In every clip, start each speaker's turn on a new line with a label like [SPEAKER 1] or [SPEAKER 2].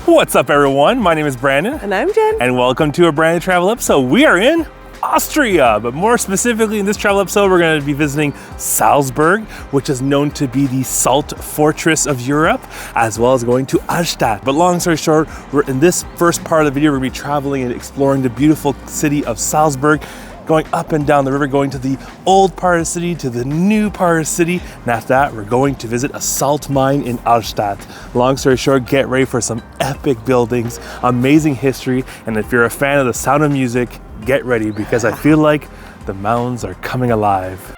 [SPEAKER 1] What's up, everyone? My name is Brandon.
[SPEAKER 2] And I'm Jen.
[SPEAKER 1] And welcome to a brand new travel episode. We are in Austria, but more specifically in this travel episode, we're going to be visiting Salzburg, which is known to be the salt fortress of Europe, as well as going to Hallstatt. But long story short, in this first part of the video, we're going to be traveling and exploring the beautiful city of Salzburg, going up and down the river, going to the old part of the city, to the new part of the city. And after that, we're going to visit a salt mine in Hallstatt. Long story short, get ready for some epic buildings, amazing history, and if you're a fan of the sound of music, get ready because I feel like the mountains are coming alive.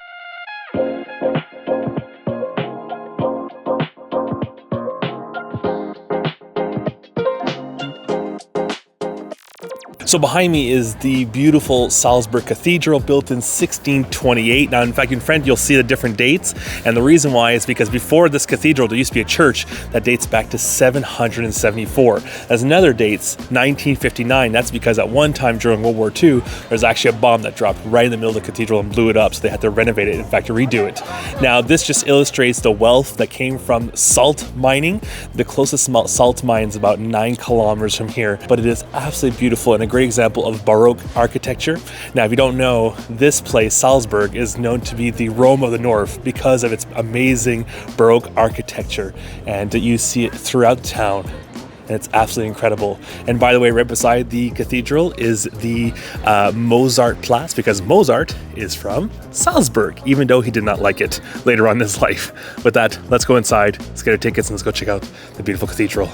[SPEAKER 1] So behind me is the beautiful Salzburg Cathedral, built in 1628. Now, in fact, in front you'll see the different dates, and the reason why is because before this cathedral there used to be a church that dates back to 774. As another dates 1959. That's because at one time during World War II there's actually a bomb that dropped right in the middle of the cathedral and blew it up, so they had to renovate it, in fact to redo it. Now this just illustrates the wealth that came from salt mining. The closest salt mine is about 9 kilometers from here, but it is absolutely beautiful and a great example of baroque architecture. Now, if you don't know, this place, Salzburg, is known to be the Rome of the North because of its amazing baroque architecture, and you see it throughout town, and it's absolutely incredible. And by the way, right beside the cathedral is the Mozart Place, because Mozart is from Salzburg, even though he did not like it later on in his life. With that, let's go inside, let's get our tickets, and let's go check out the beautiful cathedral.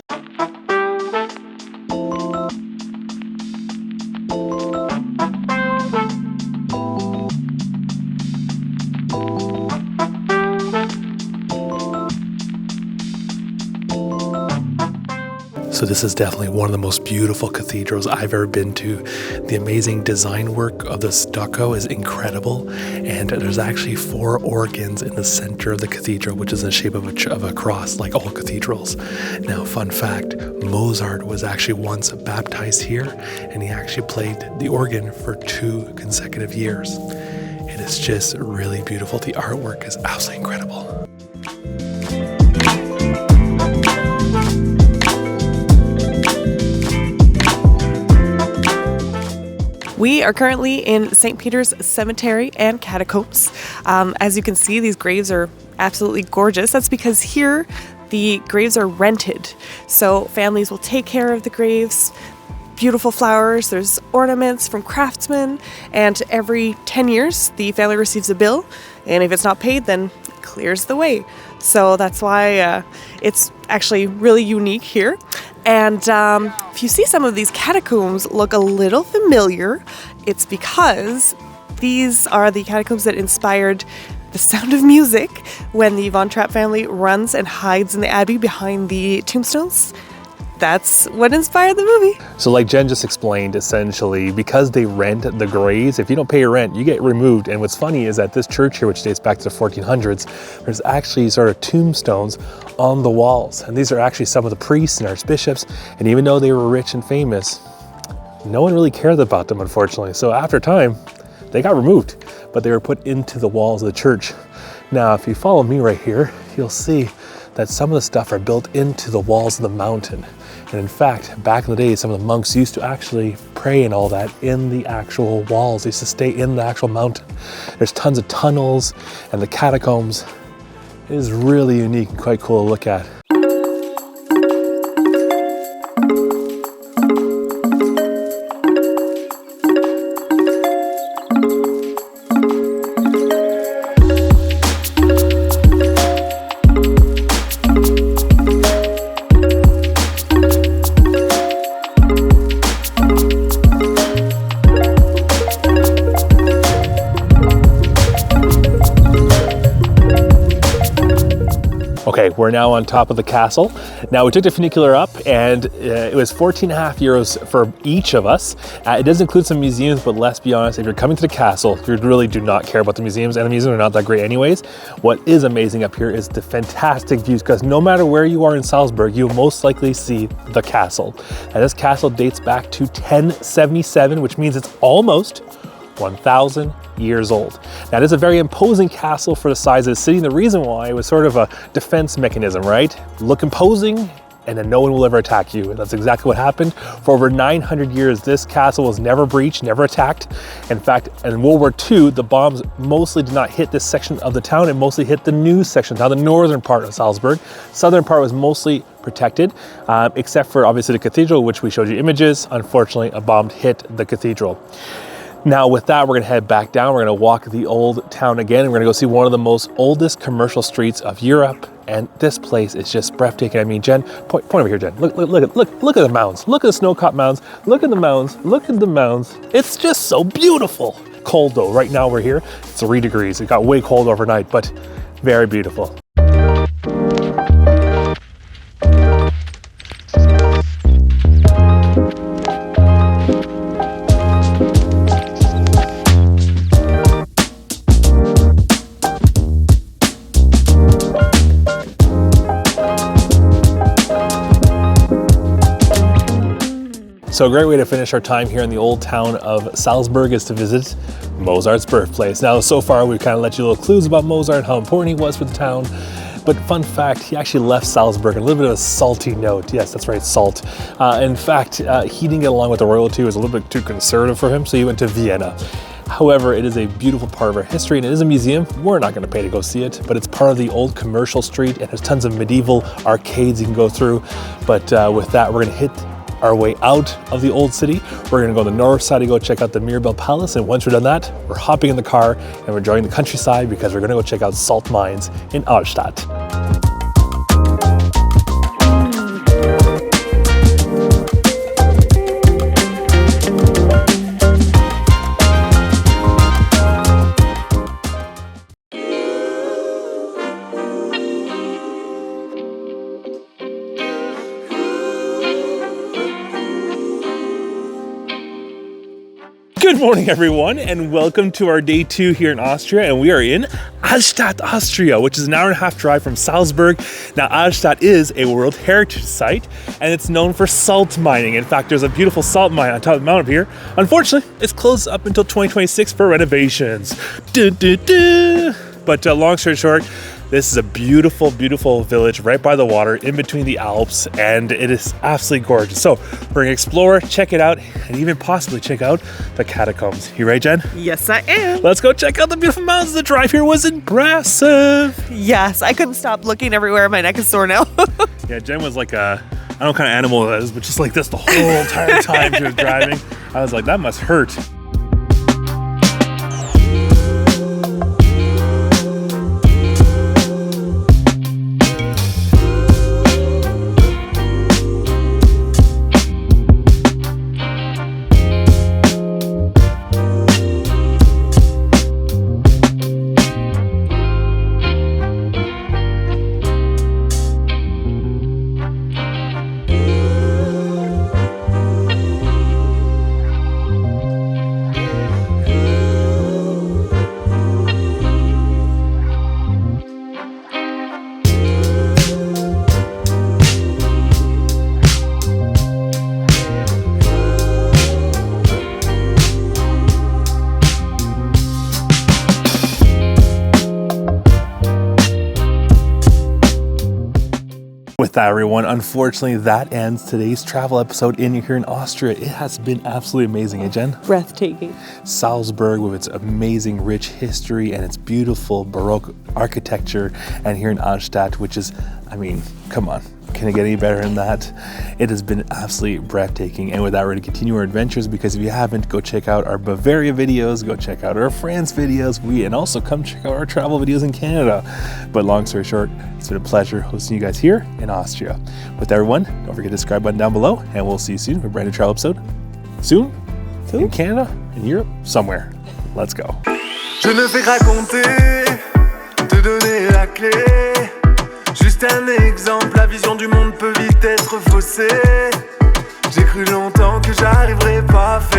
[SPEAKER 1] So this is definitely one of the most beautiful cathedrals I've ever been to. The amazing design work of the stucco is incredible, and there's actually 4 organs in the center of the cathedral, which is in the shape of a cross, like all cathedrals. Now, fun fact, Mozart was actually once baptized here, and he actually played the organ for 2 consecutive years. It is just really beautiful. The artwork is absolutely incredible.
[SPEAKER 2] We are currently in St. Peter's Cemetery and Catacombs. As you can see, these graves are absolutely gorgeous. That's because here the graves are rented. So families will take care of the graves. Beautiful flowers, there's ornaments from craftsmen, and every 10 years the family receives a bill, and if it's not paid, then it clears the way. So that's why it's actually really unique here. And if you see some of these catacombs look a little familiar, it's because these are the catacombs that inspired the sound of music when the Von Trapp family runs and hides in the Abbey behind the tombstones. That's what inspired the movie.
[SPEAKER 1] So like Jen just explained, essentially, because they rent the graves, if you don't pay your rent, you get removed. And what's funny is that this church here, which dates back to the 1400s, there's actually sort of tombstones on the walls. And these are actually some of the priests and archbishops. And even though they were rich and famous, no one really cared about them, unfortunately. So after time, they got removed, but they were put into the walls of the church. Now, if you follow me right here, you'll see that some of the stuff are built into the walls of the mountain. And in fact, back in the day, some of the monks used to actually pray and all that in the actual walls. They used to stay in the actual mountain. There's tons of tunnels, and the catacombs is really unique and quite cool to look at. Okay, we're now on top of the castle. Now we took the funicular up, and it was 14.5 euros for each of us. It does include some museums, but let's be honest, if you're coming to the castle, you really do not care about the museums, and the museums are not that great anyways. What is amazing up here is the fantastic views, because no matter where you are in Salzburg, you'll most likely see the castle. And this castle dates back to 1077, which means it's almost 1,000 years old. Now, it is a very imposing castle for the size of the city, and the reason why it was sort of a defense mechanism, right? Look imposing, and then no one will ever attack you. And that's exactly what happened. For over 900 years, this castle was never breached, never attacked. In fact, in World War II, the bombs mostly did not hit this section of the town. It mostly hit the new section, now the northern part of Salzburg. Southern part was mostly protected, except for obviously the cathedral, which we showed you images. Unfortunately, a bomb hit the cathedral. Now with that, we're gonna head back down. We're gonna walk the old town again, and we're gonna go see one of the most oldest commercial streets of Europe. And this place is just breathtaking. I mean, Jen, point over here, Jen. Look at the mounds. Look at the snow-capped mounds. Look at the mounds. Look at the mounds. It's just so beautiful. Cold though. Right now we're here. It's 3 degrees. It got way cold overnight, but very beautiful. So a great way to finish our time here in the old town of Salzburg is to visit Mozart's birthplace. Now, so far we've kind of let you little clues about Mozart, how important he was for the town. But fun fact, he actually left Salzburg on a little bit of a salty note. Yes, that's right, salt. In fact, he didn't get along with the royalty. It was a little bit too conservative for him, so he went to Vienna. However, it is a beautiful part of our history, and it is a museum. We're not going to pay to go see it, but it's part of the old commercial street, and there's tons of medieval arcades you can go through. But with that, we're going to hit our way out of the old city. We're gonna go on the north side to go check out the Mirabell Palace, and once we're done that, we're hopping in the car and we're enjoying the countryside because we're gonna go check out salt mines in Hallstatt. Good morning, everyone, and welcome to our day 2 here in Austria, and we are in Hallstatt, Austria, which is an hour and a half drive from Salzburg. Now, Hallstatt is a World Heritage Site, and it's known for salt mining. In fact, there's a beautiful salt mine on top of the mountain up here. Unfortunately, it's closed up until 2026 for renovations. But long story short, this is a beautiful, beautiful village right by the water in between the Alps, and it is absolutely gorgeous. So we're gonna explore, check it out, and even possibly check out the catacombs. You ready, Jen?
[SPEAKER 2] Yes, I am.
[SPEAKER 1] Let's go check out the beautiful mountains. The drive here was impressive.
[SPEAKER 2] Yes, I couldn't stop looking everywhere. My neck is sore now.
[SPEAKER 1] Yeah, Jen was like I don't know what kind of animal it is, but just like this the whole entire time she was driving. I was like, that must hurt. With that, everyone, unfortunately, that ends today's travel episode here in Austria. It has been absolutely amazing, eh, Jen?
[SPEAKER 2] Breathtaking.
[SPEAKER 1] Salzburg with its amazing, rich history and its beautiful baroque architecture, and here in Hallstatt, which is, I mean, come on. Can it get any better than that? It has been absolutely breathtaking. And with that, we're going to continue our adventures, because if you haven't, go check out our Bavaria videos, go check out our France videos, and also come check out our travel videos in Canada. But long story short, it's been a pleasure hosting you guys here in Austria. With everyone, don't forget to subscribe button down below, and we'll see you soon for a brand new travel episode. Soon? In Canada, in Europe, somewhere. Let's go.
[SPEAKER 3] Je ne fais raconter, te donner la clé. Juste un exemple, la vision du monde peut vite être faussée. J'ai cru longtemps que j'arriverais pas à faire